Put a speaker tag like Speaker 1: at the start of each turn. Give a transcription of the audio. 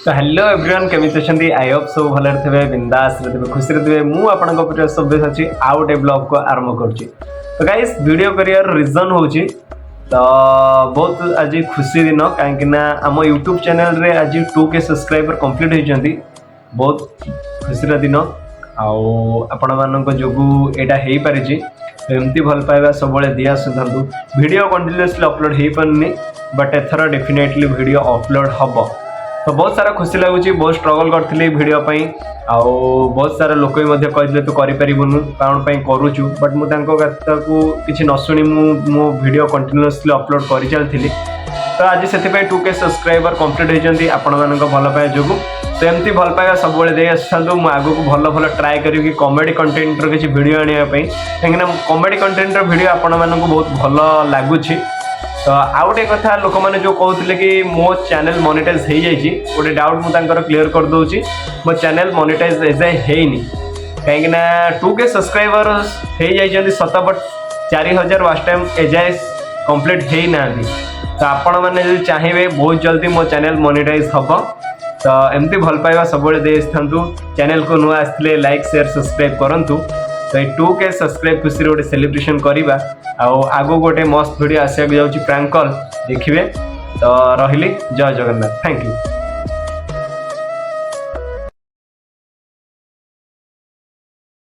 Speaker 1: तो hello everyone केमिति अछंती I hope सब भले थे बिंदास थे खुशी थे मु आपन प्रिय सभ्य अच्छी आउ गोटे ब्लॉग को आरंभ करुच्ची। तो गाइस वीडियो करियर रीजन हूँ तो बहुत आज खुशी दिन कहीं आम यूट्यूब चैनल रे आज 2K सब्सक्राइबर कंप्लीट होती बहुत खुशी दिन आपण मान जो यहाँ हो पारी एमती भल पाइबा सब दी आसतु वीडियो कंटिन्यूअसली अपलोड हो पारनी बट एथर डेफिनेटली वीडियो अपलोड हम तो बहुत सारा खुशी लगुच बहुत स्ट्रगल करी वीडियो आउ बहुत सारा लोक भी कहते तू करूँ कौन करुचु बट मुझे कथा को किसी न शुणी मो वीडियो कंटिन्यूअसली अपलोड कर चलती तो आज से 2K सब्सक्राइबर कंप्लीट होती आपण मान भल पाए जो तो एमती भल पाइबा सब दे आसतु आगू को भल भल ट्राए करी कॉमेडी कंटेंट किसी वीडियो आने कहीं कॉमेडी कंटेंट वीडियो आपण मानक बहुत भल लगुच। तो आउ गोटे कथा लोक मैंने जो कहते कि मो चैनल मोनेटाइज हो जाए गोटे डाउट मुझे क्लीयर कर दूसरी मो चैनल मोनेटाइज एजाए होनी कहीं 2K सब्सक्राइबर हो जाती सत बट 4000 वाच टाइम एजाए कंप्लीट हो ना तो आपण मैंने चाहिए बहुत जल्दी मो चैनल मोनेटाइज हम तो एमती भल पाइबा सब दे चैनल को नुआ आसते लाइक शेयर सब्सक्राइब करूँ तो ये 2K सब्सक्राइब खुशी गोटे सेलिब्रेशन करवा आगो गोटे मस्त वीडियो आसक जाऊँगी प्रैंक कॉल देखिए तो रही जय जगन्नाथ थैंक यू।